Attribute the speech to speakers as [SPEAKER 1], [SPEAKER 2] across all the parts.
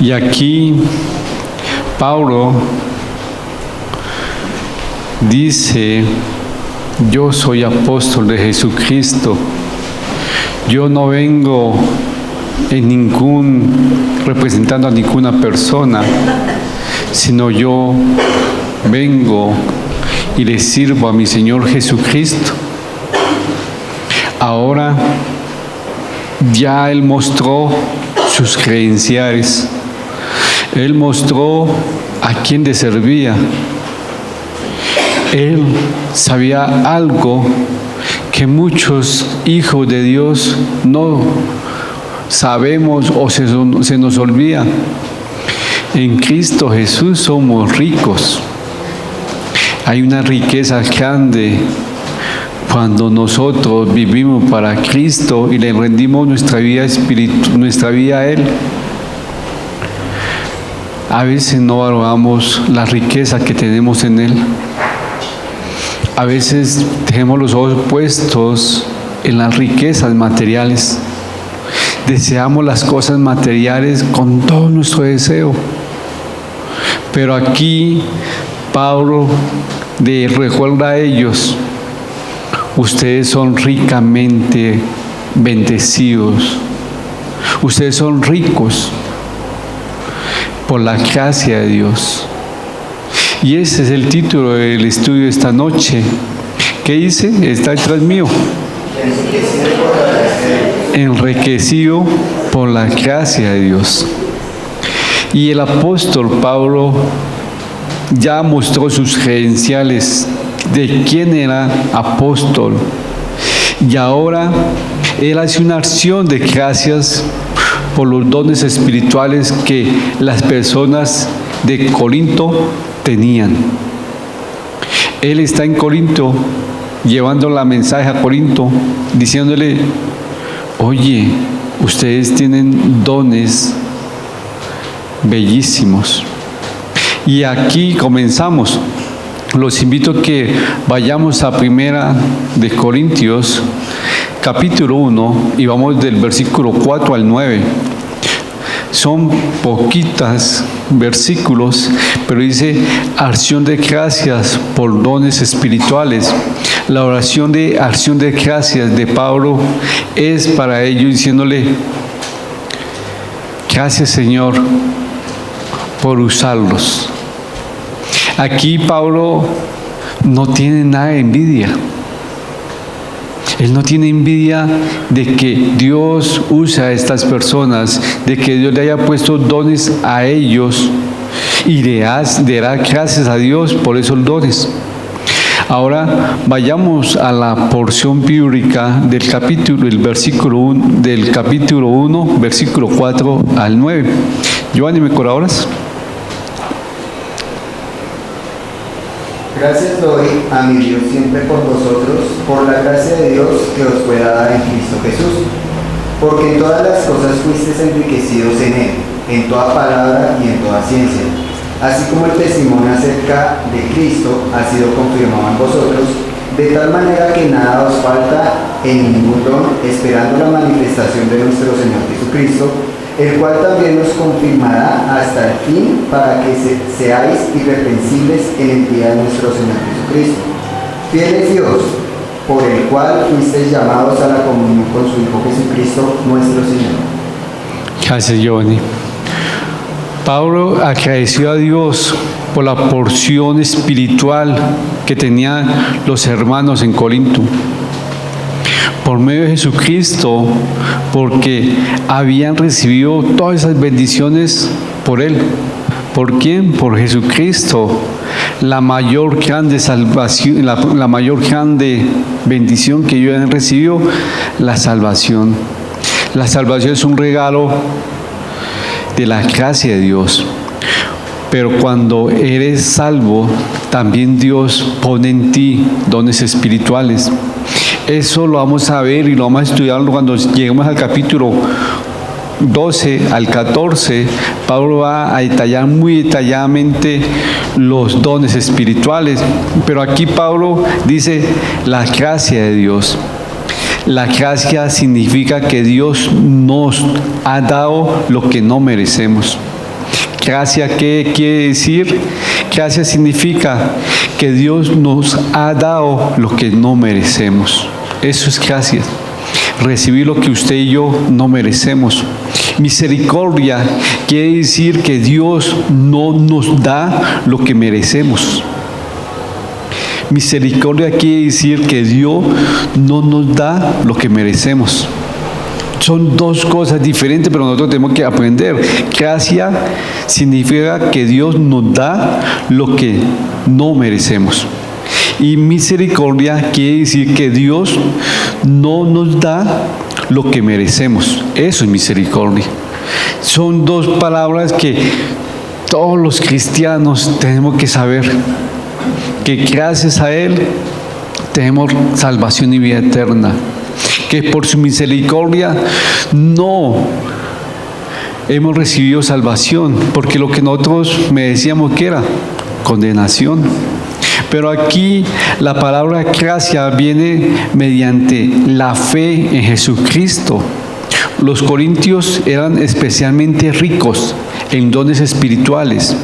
[SPEAKER 1] Y aquí Pablo dice: yo soy apóstol de Jesucristo. Yo no vengo representando a ninguna persona, sino yo vengo y le sirvo a mi Señor Jesucristo. Ahora ya Él mostró sus credenciales. Él mostró a quién le servía. Él sabía algo que muchos hijos de Dios no sabemos o se nos olvida. En Cristo Jesús somos ricos. Hay una riqueza grande cuando nosotros vivimos para Cristo y le rendimos nuestra vida a Él. A veces no valoramos la riqueza que tenemos en Él. A veces tenemos los ojos puestos en las riquezas materiales. Deseamos las cosas materiales con todo nuestro deseo. Pero aquí Pablo les recuerda a ellos: ustedes son ricamente bendecidos. Ustedes son ricos por la gracia de Dios. Y ese es el título del estudio de esta noche. ¿Qué dice? Está detrás mío. Enriquecido por la gracia de Dios. Y el apóstol Pablo ya mostró sus credenciales de quién era apóstol. Y ahora él hace una acción de gracias por los dones espirituales que las personas de Corinto tenían. Él está en Corinto llevando la mensaje a Corinto, diciéndole: oye, ustedes tienen dones bellísimos. Y aquí comenzamos. Los invito a que vayamos a 1 de Corintios, capítulo 1, y vamos del versículo 4 al 9. Son poquitas versículos, pero dice: acción de gracias por dones espirituales. La oración de acción de gracias de Pablo es para ellos, diciéndole: gracias, Señor, por usarlos. Aquí Pablo no tiene nada de envidia. Él no tiene envidia de que Dios usa a estas personas, de que Dios le haya puesto dones a ellos y le dará gracias a Dios por esos dones. Ahora vayamos a la porción bíblica del capítulo 1, versículo 4 al 9. Giovanni, ¿me colaboras?
[SPEAKER 2] Gracias doy a mi Dios siempre por vosotros, por la gracia de Dios que os fue dada en Cristo Jesús, porque en todas las cosas fuisteis enriquecidos en Él, en toda palabra y en toda ciencia, así como el testimonio acerca de Cristo ha sido confirmado en vosotros, de tal manera que nada os falta en ningún don, esperando la manifestación de nuestro Señor Jesucristo, el cual también os confirmará hasta el fin, para que seáis irreprensibles en el día de nuestro Señor Jesucristo. Fiel es Dios, por el cual fuisteis llamados a la comunión con su Hijo Jesucristo, nuestro Señor.
[SPEAKER 1] Gracias, Giovanni. Pablo agradeció a Dios por la porción espiritual que tenían los hermanos en Corinto. Por medio de Jesucristo, porque habían recibido todas esas bendiciones por Él. ¿Por quién? Por Jesucristo. La mayor grande salvación, la mayor grande bendición que ellos han recibido, la salvación. La salvación es un regalo de la gracia de Dios. Pero cuando eres salvo, también Dios pone en ti dones espirituales. Eso lo vamos a ver y lo vamos a estudiar cuando lleguemos al capítulo 12 al 14. Pablo va a detallar muy detalladamente los dones espirituales. Pero aquí Pablo dice la gracia de Dios. La gracia significa que Dios nos ha dado lo que no merecemos. Gracia, ¿qué quiere decir? Gracia significa que Dios nos ha dado lo que no merecemos. Eso es gracia. Recibir lo que usted y yo no merecemos. Misericordia quiere decir que Dios no nos da lo que merecemos. Misericordia quiere decir que Dios no nos da lo que merecemos. Son dos cosas diferentes, pero nosotros tenemos que aprender. Gracia significa que Dios nos da lo que no merecemos. Y misericordia quiere decir que Dios no nos da lo que merecemos. Eso es misericordia. Son dos palabras que todos los cristianos tenemos que saber. Que gracias a Él tenemos salvación y vida eterna. Que por su misericordia no hemos recibido salvación, porque lo que nosotros merecíamos que era condenación. Pero aquí la palabra gracia viene mediante la fe en Jesucristo. Los corintios eran especialmente ricos en dones espirituales.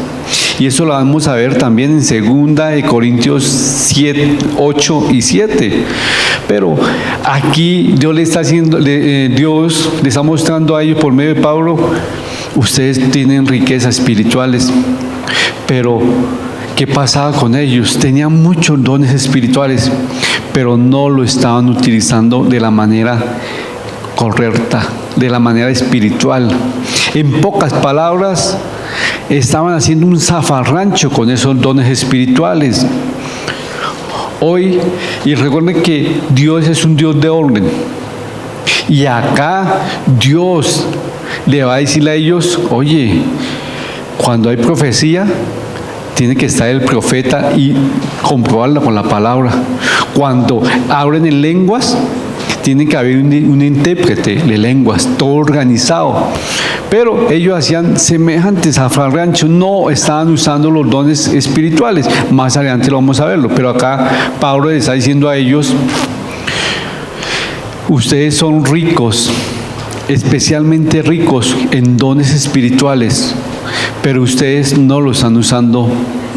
[SPEAKER 1] Y eso lo vamos a ver también en 2 Corintios 7, 8 y 7. Pero aquí Dios le está mostrando a ellos por medio de Pablo, ustedes tienen riquezas espirituales. Pero ¿qué pasaba con ellos? Tenían muchos dones espirituales, pero no lo estaban utilizando de la manera correcta, de la manera espiritual. En pocas palabras, estaban haciendo un zafarrancho con esos dones espirituales. Hoy, y recuerden que Dios es un Dios de orden. Y acá Dios le va a decirle a ellos, oye, cuando hay profecía, tiene que estar el profeta y comprobarla con la palabra. Cuando abren en lenguas, tiene que haber un intérprete de lenguas, todo organizado. Pero ellos hacían semejantes zafarrancho, no estaban usando los dones espirituales. Más adelante lo vamos a verlo, pero acá Pablo les está diciendo a ellos, ustedes son ricos, especialmente ricos en dones espirituales, pero ustedes no lo están usando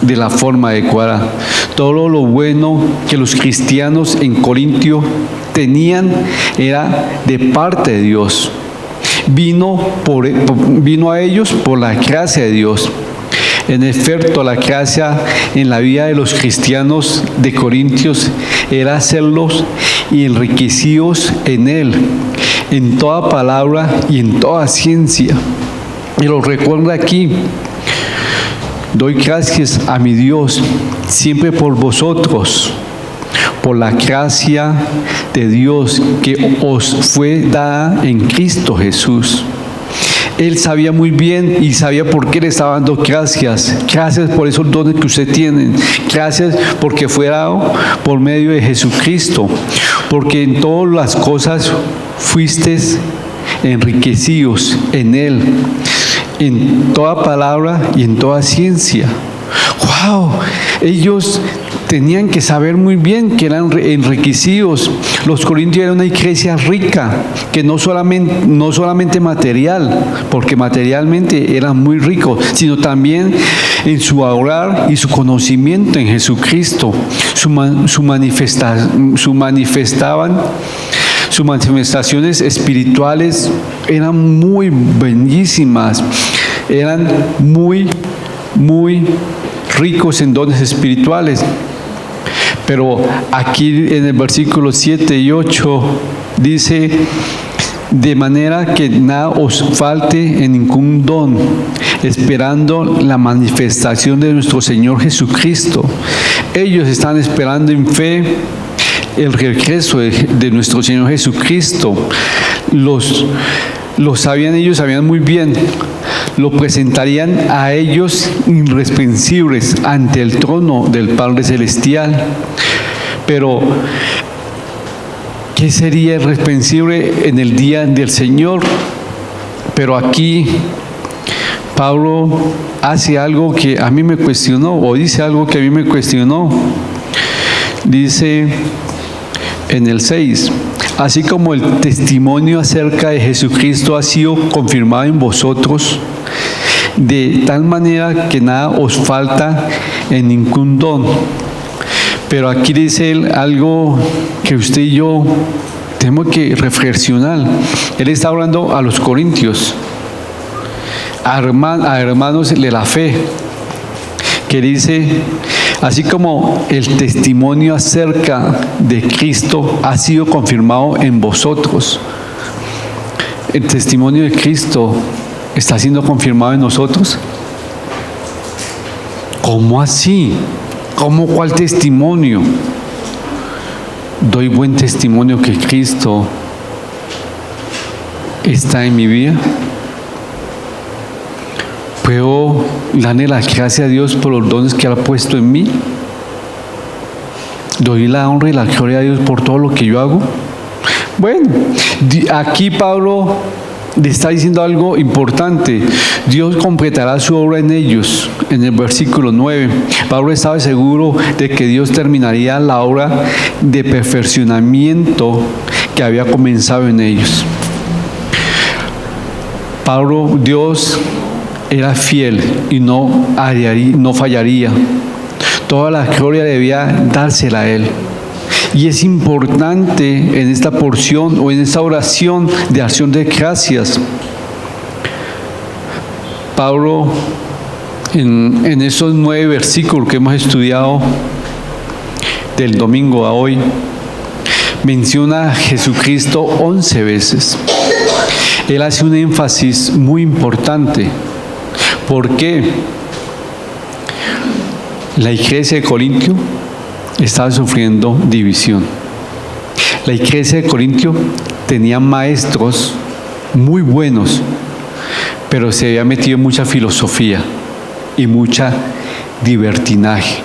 [SPEAKER 1] de la forma adecuada. Todo lo bueno que los cristianos en Corintio tenían era de parte de Dios. Vino a ellos por la gracia de Dios. En efecto, la gracia en la vida de los cristianos de Corintios era hacerlos enriquecidos en Él, en toda palabra y en toda ciencia. Y lo recuerda aquí. Doy gracias a mi Dios siempre por vosotros, por la gracia de Dios que os fue dada en Cristo Jesús. Él sabía muy bien y sabía por qué le estaba dando gracias. Gracias por esos dones que usted tiene. Gracias porque fue dado por medio de Jesucristo. Porque en todas las cosas fuisteis enriquecidos en Él, en toda palabra y en toda ciencia. ¡Wow! Ellos tenían que saber muy bien que eran enriquecidos. Los corintios eran una iglesia rica, que no solamente material, porque materialmente eran muy ricos, sino también en su orar y su conocimiento en Jesucristo. Sus manifestaciones espirituales eran muy bellísimas, eran muy ricos en dones espirituales. Pero aquí en el versículo 7 y 8 dice, de manera que nada os falte en ningún don, esperando la manifestación de nuestro Señor Jesucristo. Ellos están esperando en fe el regreso de nuestro Señor Jesucristo. Ellos sabían muy bien, lo presentarían a ellos irreprensibles ante el trono del Padre Celestial. Pero, ¿qué sería irreprensible en el día del Señor? Pero aquí Pablo hace algo que a mí me cuestionó, o dice algo que a mí me cuestionó. Dice en el 6, así como el testimonio acerca de Jesucristo ha sido confirmado en vosotros, de tal manera que nada os falta en ningún don. Pero aquí dice él algo que usted y yo tenemos que reflexionar. Él está hablando a los corintios, a hermanos de la fe, que dice, así como el testimonio acerca de Cristo ha sido confirmado en vosotros. El testimonio de Cristo está siendo confirmado en nosotros. ¿Cómo así? ¿Cómo cuál testimonio? ¿Doy buen testimonio que Cristo está en mi vida? ¿Puedo darle la gracia a Dios por los dones que ha puesto en mí? ¿Doy la honra y la gloria a Dios por todo lo que yo hago? Bueno, aquí Pablo le está diciendo algo importante. Dios completará su obra en ellos. En el versículo 9, Pablo estaba seguro de que Dios terminaría la obra de perfeccionamiento que había comenzado en ellos. Pablo, Dios era fiel y no fallaría. Toda la gloria debía dársela a Él. Y es importante en esta porción o en esta oración de acción de gracias. Pablo, en esos 9 versículos que hemos estudiado del domingo a hoy, menciona a Jesucristo 11 veces. Él hace un énfasis muy importante. ¿Por qué? La iglesia de Corintio estaba sufriendo división. La iglesia de Corintio tenía maestros muy buenos, pero se había metido mucha filosofía y mucha libertinaje.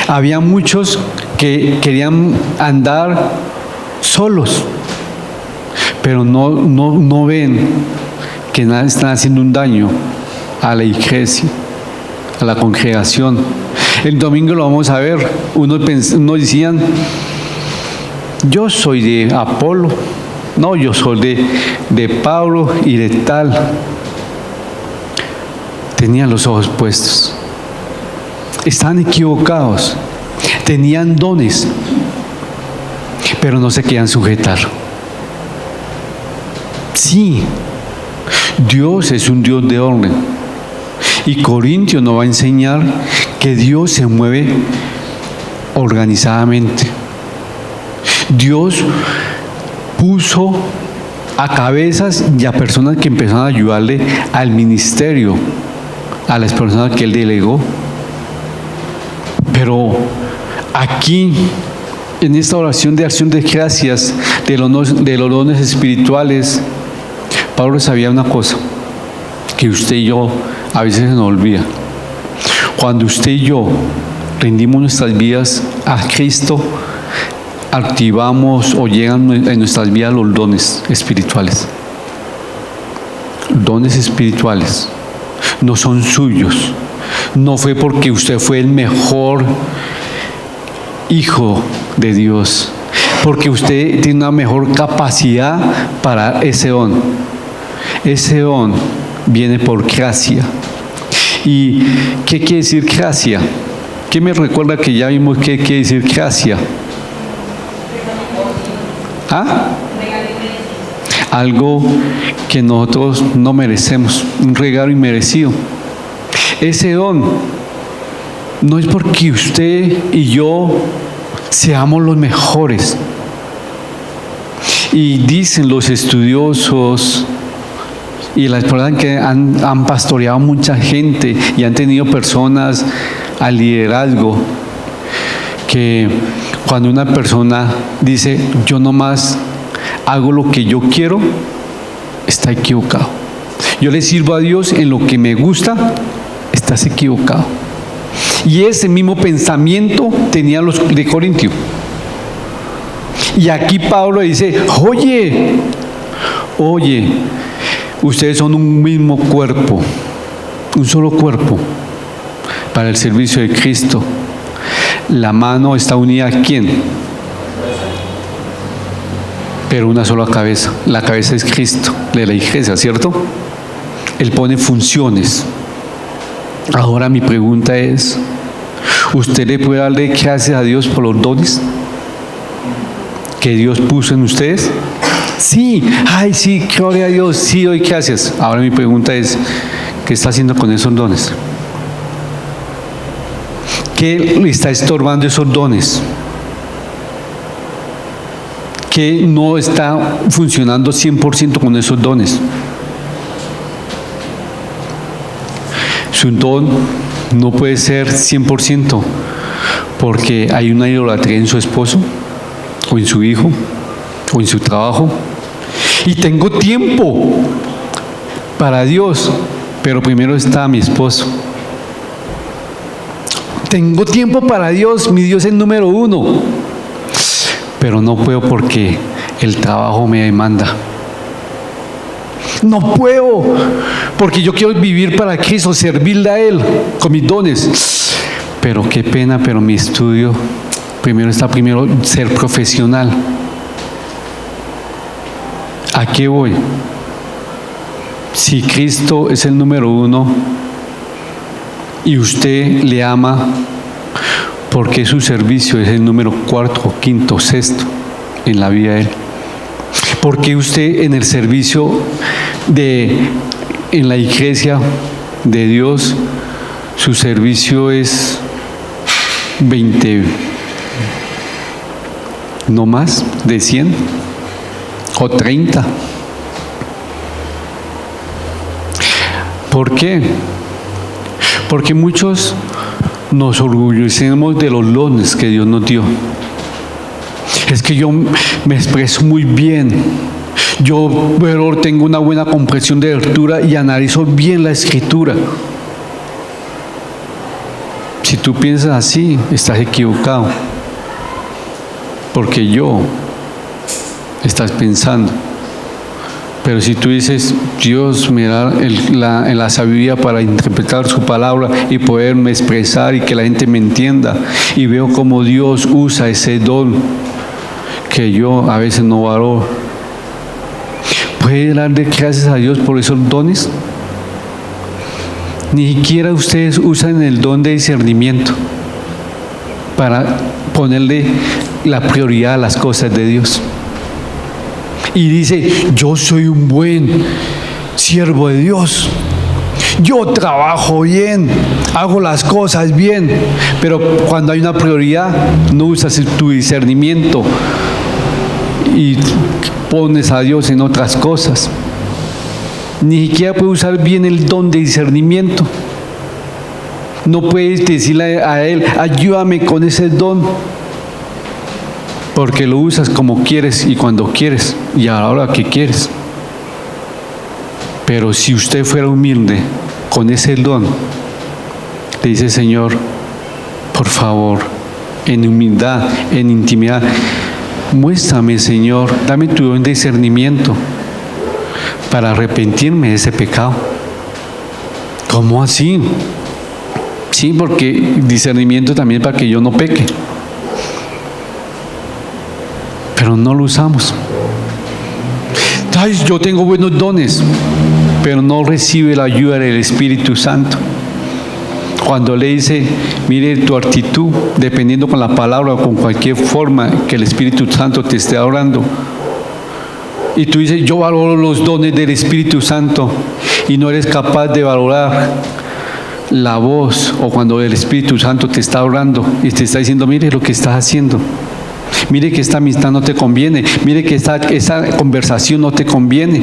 [SPEAKER 1] Había muchos que querían andar solos, pero no ven que nada están haciendo un daño a la iglesia, a la congregación. El domingo lo vamos a ver. Unos decían, yo soy de Apolo, no, yo soy de Pablo y de tal. Tenían los ojos puestos. Estaban equivocados. Tenían dones, pero no se querían sujetar. Sí, Dios es un Dios de orden. Y Corintios nos va a enseñar que Dios se mueve organizadamente. Dios puso a cabezas y a personas que empezaron a ayudarle al ministerio, a las personas que Él delegó. Pero aquí, en esta oración de acción de gracias de los dones espirituales, Pablo sabía una cosa, que usted y yo a veces se nos olvida. Cuando usted y yo rendimos nuestras vidas a Cristo, activamos o llegan en nuestras vidas los dones espirituales. Dones espirituales no son suyos. No fue porque usted fue el mejor hijo de Dios, porque usted tiene una mejor capacidad para ese don. Ese don viene por gracia. ¿Y qué quiere decir gracia? ¿Qué me recuerda que ya vimos qué quiere decir gracia? ¿Ah? Algo que nosotros no merecemos, un regalo inmerecido. Ese don no es porque usted y yo seamos los mejores. Y dicen los estudiosos y las personas que han pastoreado mucha gente y han tenido personas al liderazgo, que cuando una persona dice yo nomás hago lo que yo quiero, está equivocado. Yo le sirvo a Dios en lo que me gusta, estás equivocado. Y ese mismo pensamiento tenían los de Corintio. Y aquí Pablo dice, oye, ustedes son un mismo cuerpo, un solo cuerpo para el servicio de Cristo. La mano está unida ¿a quién? Pero una sola cabeza. La cabeza es Cristo, de la iglesia, ¿cierto? Él pone funciones. Ahora mi pregunta es, ¿usted le puede darle gracias a Dios por los dones que Dios puso en ustedes? Sí, ay sí, gloria a Dios, sí, doy gracias. Ahora mi pregunta es, ¿qué está haciendo con esos dones? ¿Qué le está estorbando esos dones? ¿Qué no está funcionando 100% con esos dones? Su don no puede ser 100% porque hay una idolatría en su esposo, o en su hijo, o en su trabajo. Y tengo tiempo para Dios, pero primero está mi esposo. Tengo tiempo para Dios, mi Dios es el número 1, pero no puedo porque el trabajo me demanda. No puedo, porque yo quiero vivir para Cristo, servirle a Él con mis dones. Pero qué pena, pero mi estudio, primero ser profesional. ¿A qué voy? Si Cristo es el número 1 y usted le ama, ¿por qué su servicio es el número 4, 5, 6 en la vida de Él? ¿Por qué usted en el servicio en la iglesia de Dios, su servicio es 20, no más de 100 o 30? ¿Por qué? Porque muchos nos orgullecemos de los dones que Dios nos dio. Es que yo me expreso muy bien, pero tengo una buena comprensión de lectura y analizo bien la escritura. Si tú piensas así, estás equivocado, porque estás pensando. Pero si tú dices, Dios me da la sabiduría para interpretar su palabra y poderme expresar y que la gente me entienda, y veo cómo Dios usa ese don que yo a veces no valoro, ¿puede darle gracias a Dios por esos dones? Ni siquiera ustedes usan el don de discernimiento para ponerle la prioridad a las cosas de Dios. Y dice, yo soy un buen siervo de Dios, yo trabajo bien, hago las cosas bien, pero cuando hay una prioridad no usas tu discernimiento y pones a Dios en otras cosas. Ni siquiera puedes usar bien el don de discernimiento. No puedes decirle a Él, ayúdame con ese don, porque lo usas como quieres y cuando quieres y a la hora que quieres. Pero si usted fuera humilde con ese don, le dice, Señor, por favor, en humildad, en intimidad, muéstrame, Señor, dame tu don de discernimiento para arrepentirme de ese pecado. ¿Cómo así? Sí, porque discernimiento también para que yo no peque. Pero no lo usamos. Ay, yo tengo buenos dones, pero no recibe la ayuda del Espíritu Santo. Cuando le dice, mire tu actitud, dependiendo con la palabra o con cualquier forma que el Espíritu Santo te esté hablando, y tú dices, yo valoro los dones del Espíritu Santo, y no eres capaz de valorar la voz o cuando el Espíritu Santo te está hablando y te está diciendo, mire lo que estás haciendo, mire que esta amistad no te conviene, mire que esa conversación no te conviene,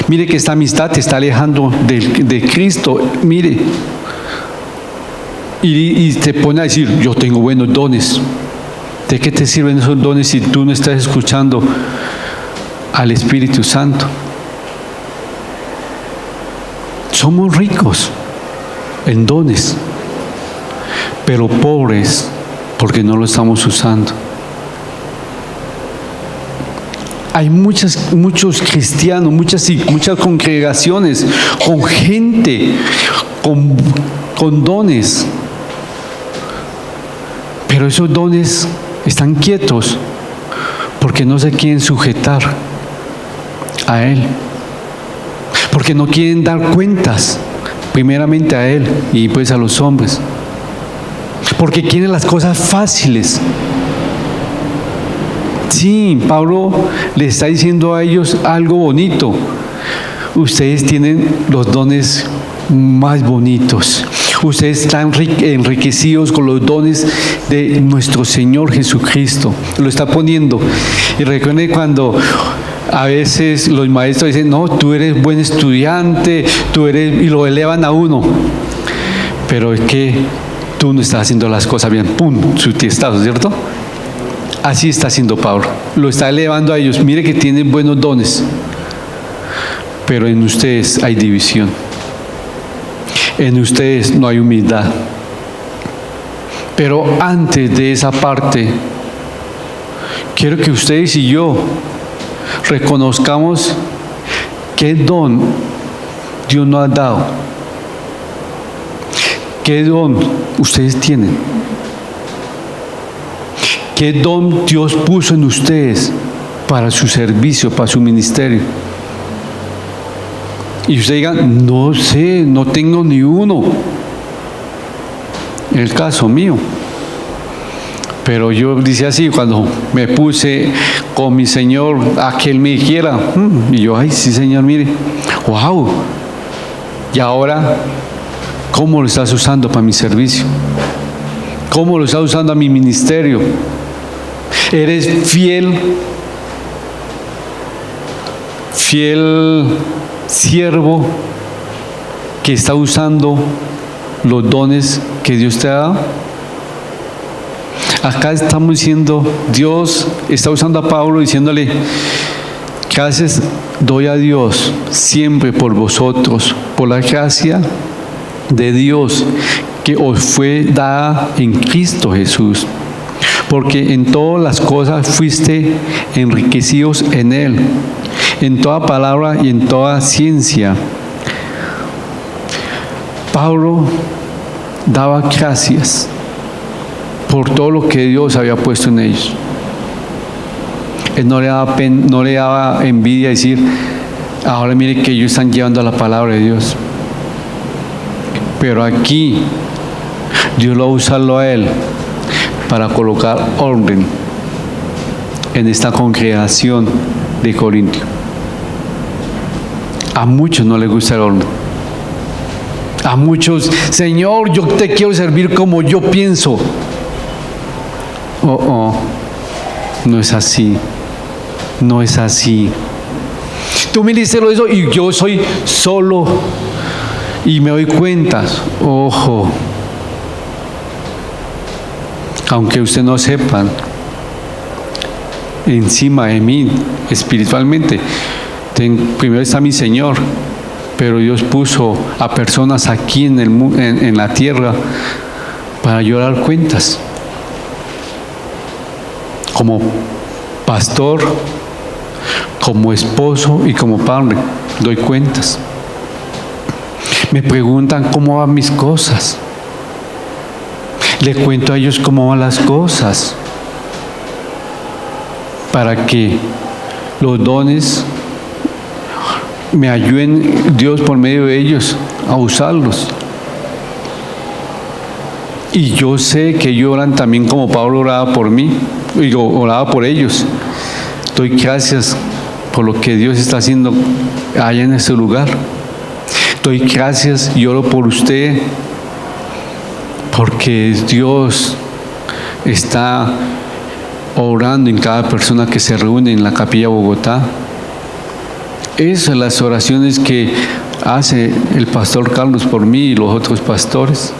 [SPEAKER 1] mire que esta amistad te está alejando de Cristo, mire. Y te pone a decir, yo tengo buenos dones. ¿De qué te sirven esos dones si tú no estás escuchando al Espíritu Santo? Somos ricos en dones, pero pobres porque no lo estamos usando. Hay muchos cristianos, muchas congregaciones con gente, con dones, pero esos dones están quietos porque no se quieren sujetar a Él, Porque no quieren dar cuentas, primeramente a Él y pues a los hombres. Porque quieren las cosas fáciles. Sí, Pablo le está diciendo a ellos algo bonito. Ustedes tienen los dones más bonitos. Ustedes están enriquecidos con los dones de nuestro Señor Jesucristo. Lo está poniendo. Y recuerden cuando a veces los maestros dicen, no, tú eres buen estudiante, y lo elevan a uno. Pero es que tú no estás haciendo las cosas bien. ¡Pum! Su tiestazo, ¿cierto? Así está haciendo Pablo. Lo está elevando a ellos. Mire que tienen buenos dones. Pero en ustedes hay división. En ustedes no hay humildad. Pero antes de esa parte, quiero que ustedes y yo reconozcamos qué don Dios nos ha dado. ¿Qué don ustedes tienen? ¿Qué don Dios puso en ustedes para su servicio, para su ministerio? Y usted diga, no sé, no tengo ni uno. En el caso mío. Pero yo dice así, cuando me puse con mi Señor a que Él me dijera, y yo, ay, sí, Señor, mire, wow. Y ahora, ¿cómo lo estás usando para mi servicio? ¿Cómo lo estás usando a mi ministerio? ¿Eres fiel siervo que está usando los dones que Dios te ha dado? Acá estamos diciendo, Dios está usando a Pablo diciéndole, gracias doy a Dios siempre por vosotros, por la gracia de Dios que os fue dada en Cristo Jesús. Porque en todas las cosas fuiste enriquecidos en Él, en toda palabra y en toda ciencia. Pablo daba gracias por todo lo que Dios había puesto en ellos. Él no le daba envidia decir, ahora mire que ellos están llevando a la palabra de Dios. Pero aquí Dios lo va a usarlo a él para colocar orden en esta congregación de Corintio. A muchos no les gusta el orden. A muchos, Señor, yo te quiero servir como yo pienso. No es así. No es así. Tú me dices eso y yo soy solo y me doy cuenta. Ojo. Aunque usted no sepa, encima de mí, espiritualmente, primero está mi Señor, pero Dios puso a personas aquí en la tierra para yo dar cuentas. Como pastor, como esposo y como padre, doy cuentas. Me preguntan cómo van mis cosas. Le cuento a ellos cómo van las cosas, para que los dones me ayuden Dios por medio de ellos a usarlos. Y yo sé que ellos oran también como Pablo oraba por mí, y yo oraba por ellos. Doy gracias por lo que Dios está haciendo allá en ese lugar. Doy gracias y oro por usted, porque Dios está orando en cada persona que se reúne en la Capilla Bogotá. Esas son las oraciones que hace el pastor Carlos por mí y los otros pastores.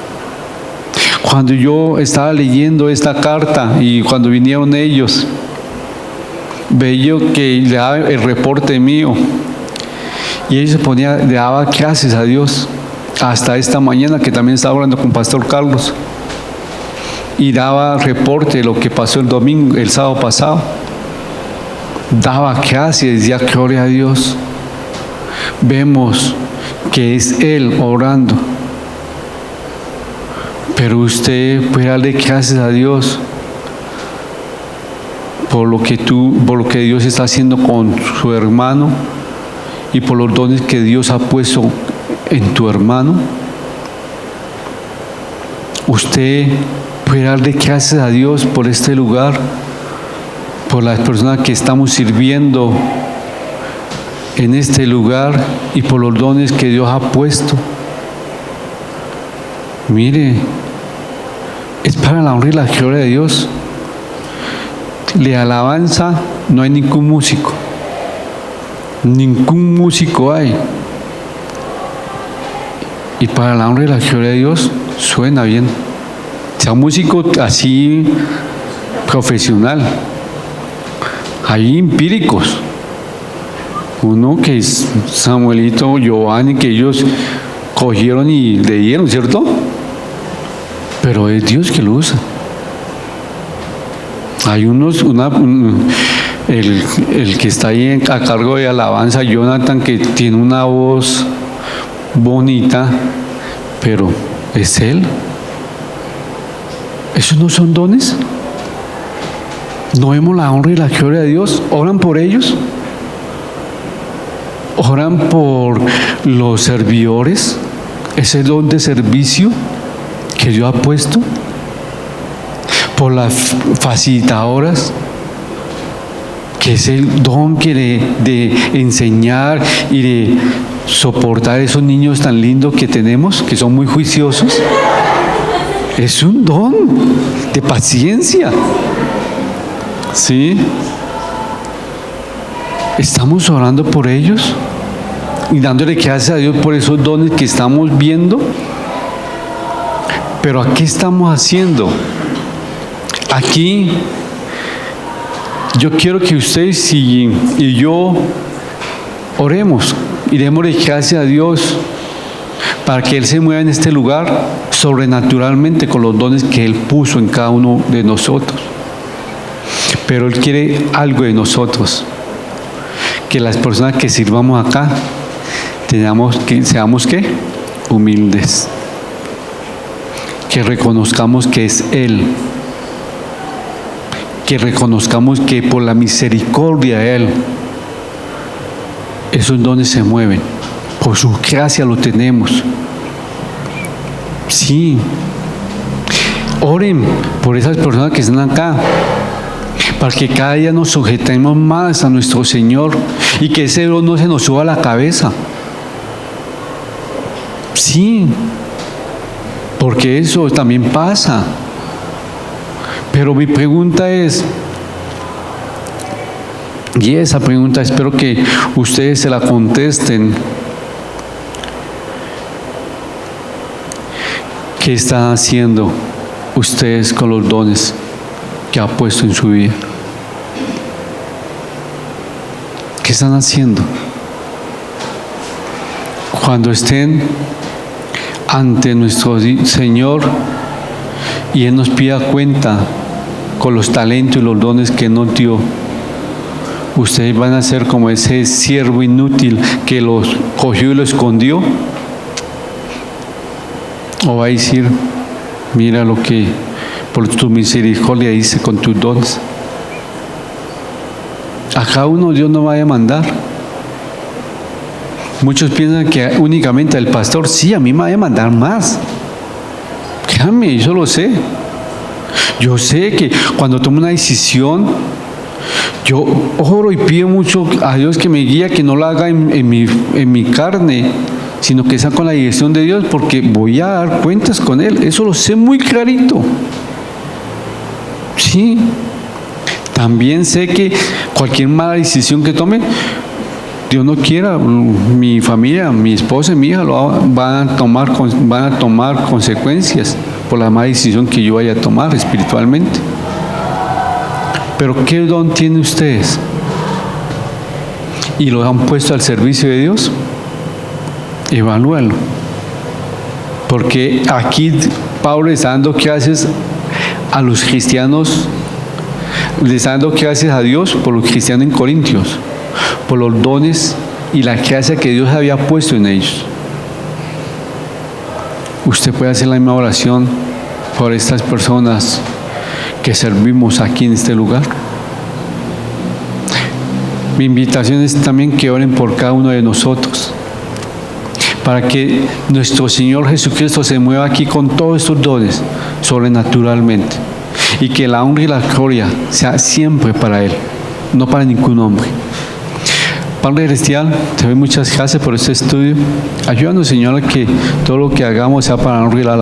[SPEAKER 1] Cuando yo estaba leyendo esta carta y cuando vinieron ellos, veía que le daba el reporte mío y ellos le daba gracias a Dios. Hasta esta mañana que también estaba hablando con Pastor Carlos y daba reporte de lo que pasó el sábado pasado. Daba gracias, decía gloria a Dios. Vemos que es Él orando. Pero usted puede darle gracias a Dios por lo que Dios está haciendo con su hermano y por los dones que Dios ha puesto en tu hermano, usted puede darle gracias a Dios por este lugar, por las personas que estamos sirviendo en este lugar y por los dones que Dios ha puesto. Mire, es para la honra y la gloria de Dios. De alabanza no hay ningún músico hay, y para la honra y la gloria de Dios suena bien, sea un músico así profesional. Hay empíricos, uno que es Samuelito, Giovanni, que ellos cogieron y le dieron, ¿cierto? Pero es Dios que lo usa. Hay unos, el que está ahí a cargo de alabanza, Jonathan, que tiene una voz bonita, pero es él. ¿Esos no son dones? ¿No vemos la honra y la gloria de Dios? ¿Oran por ellos? ¿Oran por los servidores? ¿Ese don de servicio que Dios ha puesto? ¿Por las facilitadoras? Que es el don de enseñar y de soportar a esos niños tan lindos que tenemos, que son muy juiciosos. Es un don de paciencia. ¿Sí? Estamos orando por ellos y dándole gracias a Dios por esos dones que estamos viendo. Pero ¿qué estamos haciendo? Aquí yo quiero que ustedes y yo oremos y démosle gracias a Dios para que Él se mueva en este lugar sobrenaturalmente con los dones que Él puso en cada uno de nosotros. Pero Él quiere algo de nosotros, que las personas que sirvamos acá seamos ¿qué? Humildes, que reconozcamos que es Él, que reconozcamos que por la misericordia de Él esos dones se mueven, por su gracia lo tenemos. Sí, oren por esas personas que están acá, para que cada día nos sujetemos más a nuestro Señor y que ese don no se nos suba a la cabeza. Sí, porque eso también pasa. Pero mi pregunta es, y esa pregunta espero que ustedes se la contesten: ¿qué están haciendo ustedes con los dones que ha puesto en su vida? ¿Qué están haciendo? Cuando estén ante nuestro Señor y Él nos pida cuenta con los talentos y los dones que nos dio, ustedes van a ser como ese siervo inútil que los cogió y lo escondió, o va a decir: mira lo que por tu misericordia hice con tus dones. A cada uno Dios no vaya a mandar. Muchos piensan que únicamente al pastor. Sí, a mí me vaya a mandar más. Créame, yo lo sé. Yo sé que cuando tomo una decisión, yo oro y pido mucho a Dios que me guíe, que no lo haga en mi carne, sino que sea con la dirección de Dios, porque voy a dar cuentas con Él. Eso lo sé muy clarito. Sí. También sé que cualquier mala decisión que tome, Dios no quiera, mi familia, mi esposa y mi hija van a tomar consecuencias por la mala decisión que yo vaya a tomar espiritualmente. Pero ¿qué don tienen ustedes? ¿Y lo han puesto al servicio de Dios? Evalúalo. Porque aquí Pablo está dando clases a los cristianos, le está dando gracias a Dios por los cristianos en Corintios, por los dones y la gracia que Dios había puesto en ellos. Usted puede hacer la misma oración por estas personas que servimos aquí en este lugar. Mi invitación es también que oren por cada uno de nosotros, para que nuestro Señor Jesucristo se mueva aquí con todos estos dones sobrenaturalmente, y que la honra y la gloria sea siempre para Él, no para ningún hombre. Padre Celestial, te doy muchas gracias por este estudio. Ayúdanos, Señor, a que todo lo que hagamos sea para la honra y la